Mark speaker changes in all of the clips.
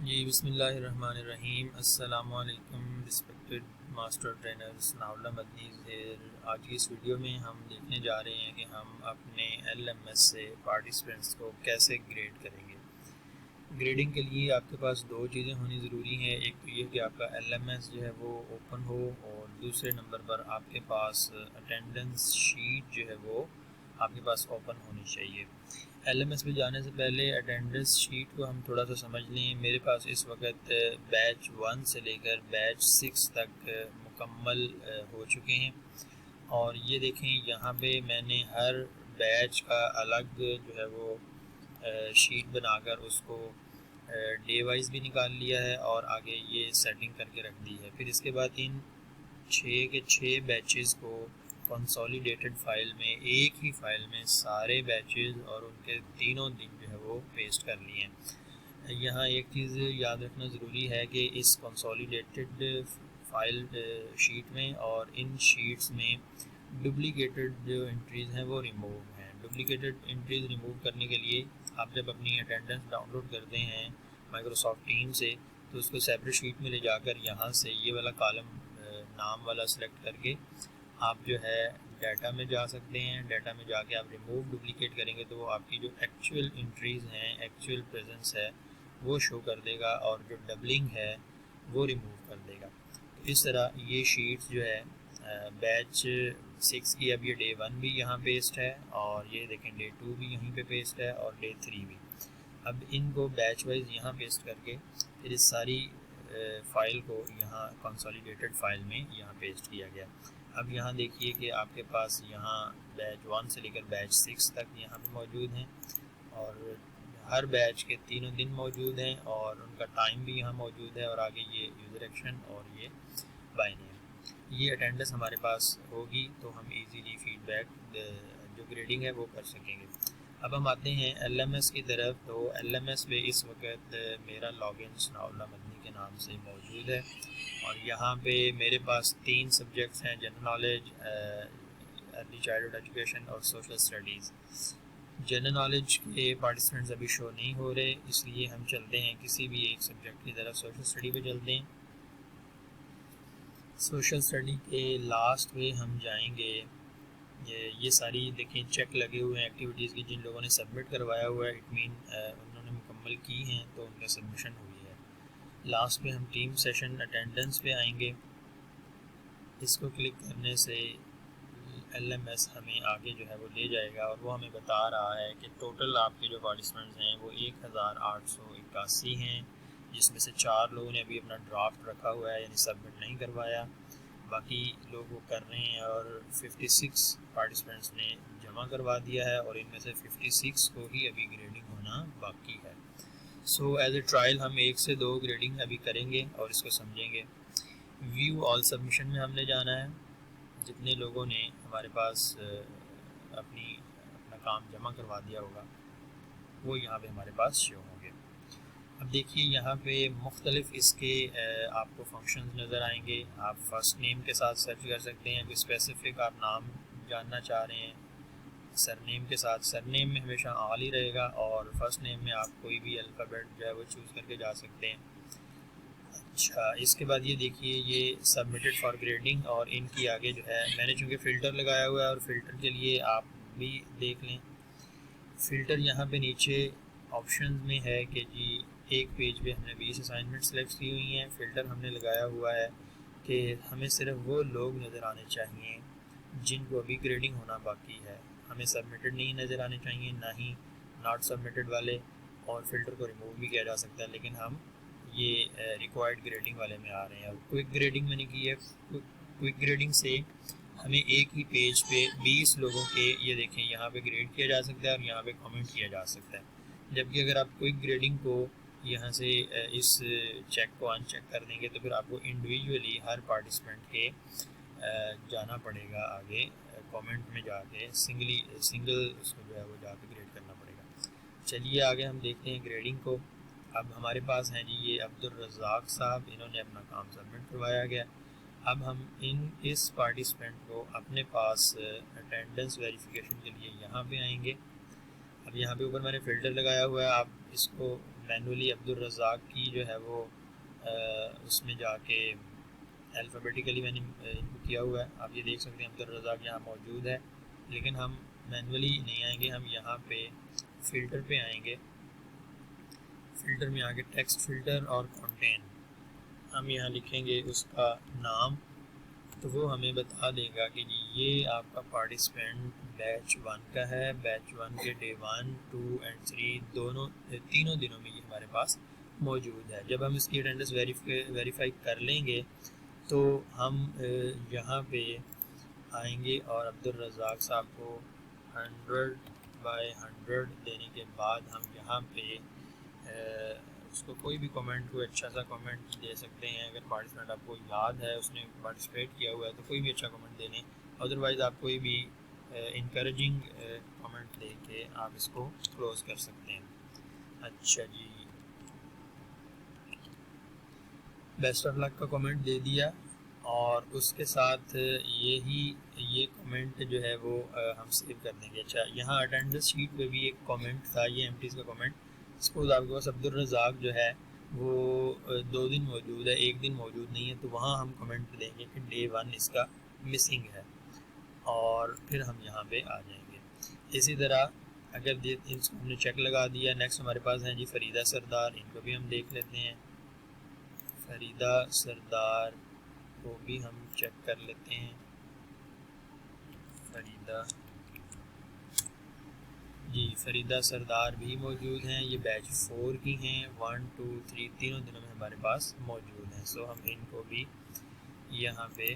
Speaker 1: جی بسم اللہ الرحمن الرحیم۔ السلام علیکم رسپیکٹڈ ماسٹر ٹرینرز، ثناءاللہ مدنی زہر۔ آج کی اس ویڈیو میں ہم دیکھنے جا رہے ہیں کہ ہم اپنے LMS سے پارٹیسپینٹس کو کیسے گریڈ کریں گے۔ گریڈنگ کے لیے آپ کے پاس دو چیزیں ہونی ضروری ہیں، ایک تو یہ کہ آپ کا LMS جو ہے وہ اوپن ہو، اور دوسرے نمبر پر آپ کے پاس اٹینڈنس شیٹ جو ہے وہ آپ کے پاس اوپن ہونی چاہیے۔ LMS پہ جانے سے پہلے اٹینڈنس شیٹ کو ہم تھوڑا سا سمجھ لیں۔ میرے پاس اس وقت بیچ 1 سے لے کر بیچ 6 تک مکمل ہو چکے ہیں، اور یہ دیکھیں یہاں پہ میں نے ہر بیچ کا الگ جو ہے وہ شیٹ بنا کر اس کو ڈے وائز بھی نکال لیا ہے، اور آگے یہ سیٹنگ کر کے رکھ دی ہے۔ پھر اس کے بعد ان 6 کے 6 بیچز کو کنسولیڈیٹڈ فائل میں، ایک ہی فائل میں سارے بیچز اور ان کے تینوں دن جو ہے وہ پیسٹ کر لیے ہیں۔ یہاں ایک چیز یاد رکھنا ضروری ہے کہ اس کنسولیڈیٹڈ فائل شیٹ میں اور ان شیٹس میں ڈپلیکیٹڈ جو انٹریز ہیں وہ ریموو ہیں۔ ڈپلیکیٹڈ انٹریز ریموو کرنے کے لیے آپ جب اپنی اٹینڈنس ڈاؤن لوڈ کرتے ہیں مائکروسافٹ ٹیم سے، تو اس کو سیپریٹ شیٹ میں لے جا کر یہاں سے یہ والا کالم نام والا سلیکٹ کر کے آپ جو ہے ڈیٹا میں جا سکتے ہیں۔ ڈیٹا میں جا کے آپ ریموو ڈپلیکیٹ کریں گے تو وہ آپ کی جو ایکچوئل انٹریز ہیں، ایکچوئل پریزنس ہے، وہ شو کر دے گا، اور جو ڈبلنگ ہے وہ ریموو کر دے گا۔ تو اس طرح یہ شیٹس جو ہے بیچ 6 کی، اب یہ ڈے 1 بھی یہاں پیسٹ ہے، اور یہ دیکھیں ڈے 2 بھی یہیں پہ پیسٹ ہے، اور ڈے 3 بھی۔ اب ان کو بیچ وائز یہاں پیسٹ کر کے پھر اس ساری فائل کو یہاں کنسولیڈیٹڈ فائل میں یہاں پیسٹ کیا گیا۔ اب یہاں دیکھیے کہ آپ کے پاس یہاں بیچ 1 سے لے کر بیچ 6 تک یہاں پہ موجود ہیں، اور ہر بیچ کے تینوں دن موجود ہیں، اور ان کا ٹائم بھی یہاں موجود ہے، اور آگے یہ یوزر ایکشن اور یہ بائی نیم۔ یہ اٹینڈنس ہمارے پاس ہوگی تو ہم ایزیلی فیڈ بیک جو گریڈنگ ہے وہ کر سکیں گے۔ اب ہم آتے ہیں LMS کی طرف۔ تو LMS پہ اس وقت میرا لاگ ان ثناءاللہ مدنی کے نام سے موجود ہے، اور یہاں پہ میرے پاس 3 سبجیکٹس ہیں: general knowledge, early childhood education اور سوشل اسٹڈیز۔ جنرل نالج کے پارٹیسپینٹس ابھی شو نہیں ہو رہے، اس لیے ہم چلتے ہیں کسی بھی ایک سبجیکٹ کی طرف۔ سوشل اسٹڈی پہ چلتے ہیں۔ سوشل اسٹڈی کے لاسٹ پہ ہم جائیں گے۔ یہ ساری دیکھیں چیک لگے ہوئے ہیں ایکٹیویٹیز کی، جن لوگوں نے سبمٹ کروایا ہوا ہے اٹ مین انہوں نے مکمل کی ہیں تو ان کا سبمیشن ہوئی ہے۔ لاسٹ پہ ہم ٹیم سیشن اٹینڈنس پہ آئیں گے۔ اس کو کلک کرنے سے LMS ہمیں آگے جو ہے وہ لے جائے گا، اور وہ ہمیں بتا رہا ہے کہ ٹوٹل آپ کے جو پارٹیسپینٹس ہیں وہ 1881 ہیں، جس میں سے 4 لوگوں نے ابھی اپنا ڈرافٹ رکھا ہوا ہے، یعنی سبمٹ نہیں کروایا، باقی لوگ وہ کر رہے ہیں، اور 56 پارٹیسپینٹس نے جمع کروا دیا ہے، اور ان میں سے 56 کو ہی ابھی گریڈنگ ہونا باقی ہے۔ سو ایز اے ٹرائل ہم 1 سے 2 گریڈنگ ابھی کریں گے اور اس کو سمجھیں گے۔ ویو آل سبمیشن میں ہم نے جانا ہے۔ جتنے لوگوں نے ہمارے پاس اپنا کام جمع کروا دیا ہوگا وہ یہاں پہ ہمارے پاس شو ہوں گے۔ اب دیکھیے یہاں پہ مختلف اس کے آپ کو فنکشنز نظر آئیں گے۔ آپ فرسٹ نیم کے ساتھ سرچ کر سکتے ہیں، کوئی اسپیسیفک آپ نام جاننا چاہ رہے ہیں۔ سر نیم کے ساتھ، سر نیم میں ہمیشہ آل ہی رہے گا، اور فرسٹ نیم میں آپ کوئی بھی الفابیٹ جو ہے وہ چوز کر کے جا سکتے ہیں۔ اچھا، اس کے بعد یہ دیکھیے یہ سبمیٹڈ فار گریڈنگ، اور ان کی آگے جو ہے میں نے چونکہ فلٹر لگایا ہوا ہے، اور فلٹر کے لیے آپ بھی دیکھ لیں۔ فلٹر یہاں پہ نیچے آپشنز میں ہے کہ جی ایک پیج پہ ہم نے 20 اسائنمنٹ سلیکٹ کی ہوئی ہیں۔ فلٹر ہم نے لگایا ہوا ہے کہ ہمیں صرف وہ لوگ نظر آنے چاہیے جن کو ابھی گریڈنگ ہونا باقی ہے، ہمیں سبمیٹڈ نہیں نظر آنے چاہیے، نہ ہی ناٹ سبمیٹڈ والے، اور فلٹر کو ریموو بھی کیا جا سکتا ہے، لیکن ہم یہ ریکوائرڈ گریڈنگ والے میں آ رہے ہیں۔ اور کوئک گریڈنگ میں نے کی ہے۔ کوئک گریڈنگ سے ہمیں ایک ہی پیج پہ 20 لوگوں کے یہ دیکھیں یہاں پہ گریڈ کیا جا سکتا ہے، اور یہاں پہ کامنٹ کیا جا سکتا ہے۔ جبکہ اگر آپ کوئک گریڈنگ کو یہاں سے اس چیک کو ان چیک کر دیں گے تو پھر آپ کو انڈیویجولی ہر پارٹیسپینٹ کے جانا پڑے گا آگے کامنٹ میں جا کے، سنگل اس کو جو ہے وہ جا کے گریڈ کرنا پڑے گا۔ چلیے آگے ہم دیکھتے ہیں گریڈنگ کو۔ اب ہمارے پاس ہیں جی یہ عبدالرزاق صاحب، انہوں نے اپنا کام سبمٹ کروایا گیا۔ اب ہم اس پارٹیسپینٹ کو اپنے پاس اٹینڈنس ویریفیکیشن کے لیے یہاں پہ آئیں گے۔ اب یہاں پہ اوپر میں نے فلٹر لگایا ہوا ہے، آپ اس کو مینولی عبدالرزاق کی جو ہے وہ اس میں جا کے الفابیٹیکلی میں نے ان کو کیا ہوا ہے. آپ یہ دیکھ سکتے ہیں عبدالرزاق یہاں موجود ہے، لیکن ہم مینولی نہیں آئیں گے. ہم یہاں پہ فلٹر پہ آئیں گے. فلٹر میں آگے ٹیکسٹ فلٹر اور کنٹین، ہم یہاں لکھیں گے اس کا نام، تو وہ ہمیں بتا دے گا کہ جی یہ آپ کا پارٹیسپینٹ بیچ 1 کا ہے. بیچ 1 کے ڈے 1, 2 اینڈ 3 تینوں دنوں میں یہ ہمارے پاس موجود ہے. جب ہم اس کی اٹینڈنس ویریفائی کر لیں گے تو ہم یہاں پہ آئیں گے اور عبدالرزاق صاحب کو 100/100 دینے کے بعد ہم یہاں پہ اس کو کوئی بھی کامنٹ، کوئی اچھا سا کامنٹ دے سکتے ہیں. اگر پارٹیسپینٹ آپ کو یاد ہے، اس نے پارٹیسپیٹ کیا ہوا ہے، تو کوئی بھی اچھا کامنٹ دے لیں. ادروائز آپ کوئی بھی انکریجنگ کامنٹ دے کے آپ اس کو کلوز کر سکتے ہیں. اچھا جی، بیسٹ آف لک کا کامنٹ دے دیا، اور اس کے ساتھ یہ کامنٹ جو ہے وہ ہم سیو کر دیں گے. اچھا، یہاں اٹینڈنس شیٹ پہ بھی ایک کامنٹ تھا، یہ ایمٹیز کا کامنٹ. سپوز آپ کے پاس عبدالرزاق جو ہے وہ 2 دن موجود ہے، 1 دن موجود نہیں ہے، تو وہاں ہم کامنٹ دیں گے کہ ڈے 1 اس کا مسنگ ہے، اور پھر ہم یہاں پہ آ جائیں گے. اسی طرح اگر اس کو ہم نے چیک لگا دیا. نیکسٹ ہمارے پاس ہیں جی فریدہ سردار، ان کو بھی ہم دیکھ لیتے ہیں. فریدہ سردار کو بھی ہم چیک کر لیتے ہیں. فریدہ سردار بھی موجود ہیں. یہ بیچ 4 کی ہیں، 1, 2, 3 تینوں دنوں میں ہمارے پاس موجود ہیں. سو ہم ان کو بھی یہاں پہ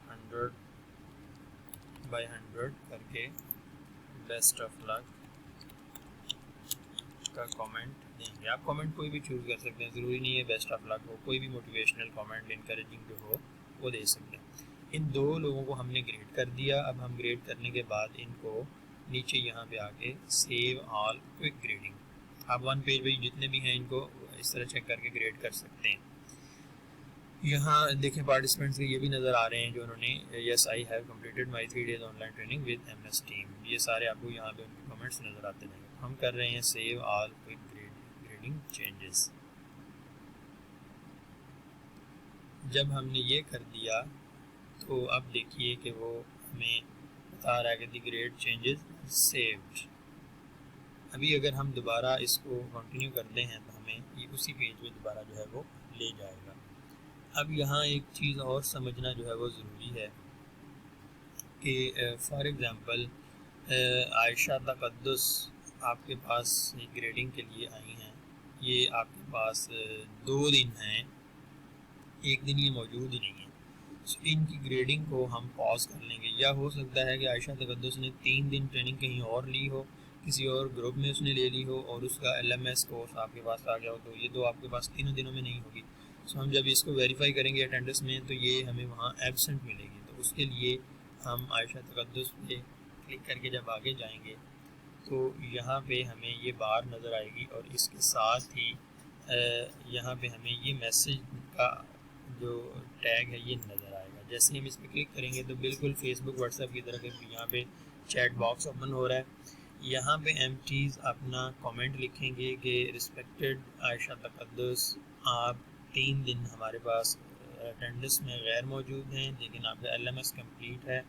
Speaker 1: 100/100 کر کے بیسٹ آف لک کا کامنٹ دیں گے. آپ کامنٹ کوئی بھی چوز کر سکتے ہیں، ضروری نہیں ہے بیسٹ آف لک ہو، کوئی بھی موٹیویشنل کامنٹ انکریجنگ جو ہو وہ دے سکتے ہیں. ان 2 لوگوں کو ہم نے گریڈ کر دیا. اب ہم گریڈ کرنے کے بعد ان کو نیچے یہاں پہ آ کے سیو آل کوئک گریڈنگ، آپ 1 پیج پہ جتنے بھی ہیں ان کو اس طرح چیک کر کے گریڈ کر سکتے ہیں. یہاں دیکھیں پارٹیسپینٹس کے یہ بھی نظر آ رہے ہیں جو انہوں نے yes I have completed my 3 days online training with MS team. یہ سارے آپ کو یہاں پہ ان کے کمنٹس نظر آتے ہیں. ہم کر رہے ہیں سیو آل کوئک گریڈنگ چینجز. جب ہم نے یہ کر دیا تو اب دیکھیے کہ وہ ہمیں بتا رہا ہے کہ دی گریڈ چینجز سیوڈ. ابھی اگر ہم دوبارہ اس کو کنٹینیو کرتے ہیں تو ہمیں یہ اسی پیج پہ دوبارہ جو ہے وہ لے جائے گا. اب یہاں ایک چیز اور سمجھنا جو ہے وہ ضروری ہے کہ فار ایگزامپل عائشہ تقدس آپ کے پاس گریڈنگ کے لیے آئی ہیں. یہ آپ کے پاس 2 دن ہیں، 1 دن یہ موجود ہی نہیں ہے. ان کی گریڈنگ کو ہم پاز کر لیں گے. یا ہو سکتا ہے کہ عائشہ تقدس نے 3 دن ٹریننگ کہیں اور لی ہو، کسی اور گروپ میں اس نے لے لی ہو، اور اس کا LMS کورس آپ کے پاس آ گیا ہو، تو یہ تو آپ کے پاس 3 دنوں میں نہیں ہوگی. سو ہم جب اس کو ویریفائی کریں گے اٹینڈنس میں تو یہ ہمیں وہاں ایبسنٹ ملے گی. تو اس کے لیے ہم عائشہ تقدس پہ کلک کر کے جب آگے جائیں گے تو یہاں پہ ہمیں یہ بار نظر آئے گی، اور اس کے ساتھ ہی یہاں پہ ہمیں یہ میسیج کا جو ٹیگ ہے یہ نظر آئے گا. جیسے ہم اس پہ کلک کریں گے تو بالکل فیس بک واٹس ایپ کی طرح یہاں پہ چیٹ باکس اوپن ہو رہا ہے. یہاں پہ ایمٹیز اپنا کامنٹ لکھیں گے کہ رسپیکٹڈ عائشہ تقدس، آپ 3 دن ہمارے پاس اٹینڈنس میں غیر موجود ہیں، لیکن آپ کا LMS کمپلیٹ ہے.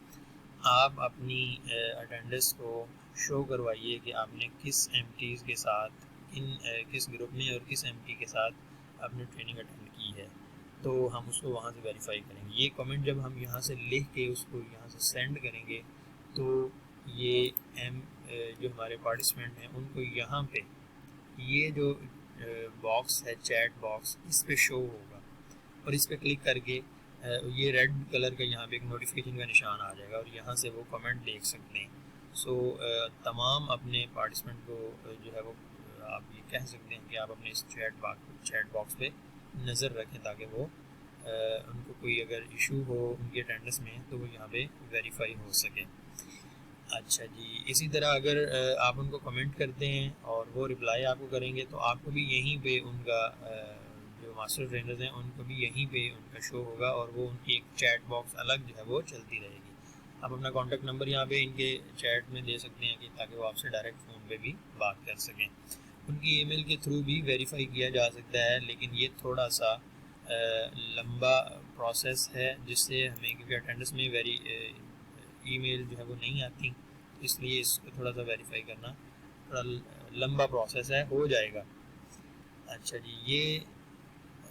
Speaker 1: آپ اپنی اٹینڈنس کو شو کروائیے کہ آپ نے کس ایمٹیز کے ساتھ، کس گروپ میں اور کس MT کے ساتھ آپ نے ٹریننگ اٹینڈ کی ہے. تو ہم اس کو وہاں سے ویریفائی کریں گے. یہ کامنٹ جب ہم یہاں سے لکھ کے اس کو یہاں سے سینڈ کریں گے تو یہ جو ہمارے پارٹیسپینٹ ہیں ان کو یہاں پہ یہ جو باکس ہے چیٹ باکس اس پہ شو ہوگا، اور اس پہ کلک کر کے یہ ریڈ کلر کا یہاں پہ ایک نوٹیفیکیشن کا نشان آ جائے گا، اور یہاں سے وہ کامنٹ دیکھ سکتے ہیں. سو تمام اپنے پارٹیسپینٹ کو جو ہے وہ آپ یہ کہہ سکتے ہیں کہ آپ اپنے اس چیٹ باکس پہ نظر رکھیں تاکہ وہ ان کو کوئی اگر ایشو ہو ان کی اٹینڈنس میں تو وہ یہاں پہ ویریفائی ہو سکے. اچھا جی، اسی طرح اگر آپ ان کو کمنٹ کرتے ہیں اور وہ رپلائی آپ کو کریں گے تو آپ کو بھی یہیں پہ ان کا جو ماسٹر ٹرینرز ہیں ان کو بھی یہیں پہ ان کا شو ہوگا، اور وہ ان کی ایک چیٹ باکس الگ جو ہے وہ چلتی رہے گی. آپ اپنا کانٹیکٹ نمبر یہاں پہ ان کے چیٹ میں دے سکتے ہیں کہ تاکہ وہ آپ سے ڈائریکٹ فون پہ بھی بات کر سکیں. ان کی ای میل کے تھرو بھی ویریفائی کیا جا سکتا ہے، لیکن یہ تھوڑا سا لمبا پروسیس ہے، جس سے ہمیں کیونکہ اٹینڈنس میں ای میل جو ہے وہ نہیں آتی، اس لیے اس کو تھوڑا سا ویریفائی کرنا تھوڑا لمبا پروسیس ہے، ہو جائے گا۔ اچھا جی، یہ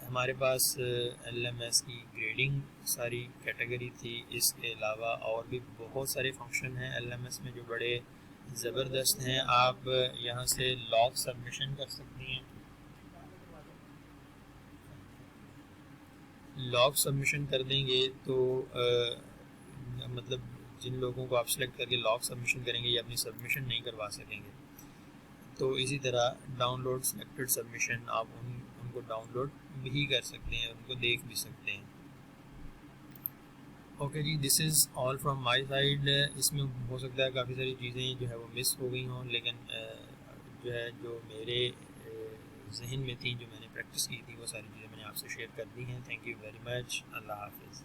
Speaker 1: ہمارے پاس ایل ایم ایس کی گریڈنگ ساری کیٹیگری تھی، اس کے علاوہ اور بھی بہت سارے فنکشن ہیں ایل ایم ایس میں جو بڑے زبردست ہیں۔ آپ یہاں سے لاگ سبمیشن کر سکتی ہیں۔ لاگ سبمیشن کر دیں گے تو مطلب جن لوگوں کو آپ سلیکٹ کر کے لاگ سبمیشن کریں گے یہ اپنی سبمیشن نہیں کروا سکیں گے۔ تو اسی طرح ڈاؤن لوڈ سلیکٹڈ سبمیشن، آپ ان کو ڈاؤن لوڈ بھی کر سکتے ہیں، ان کو دیکھ بھی سکتے ہیں۔ اوکے جی، this is all from my side. اس میں ہو سکتا ہے کافی ساری چیزیں جو ہے وہ مس ہو گئی ہوں، لیکن جو میرے ذہن میں تھیں، جو میں نے پریکٹس کی تھی، وہ ساری چیزیں میں نے آپ سے شیئر کر دی ہیں۔ تھینک یو ویری مچ، اللہ حافظ۔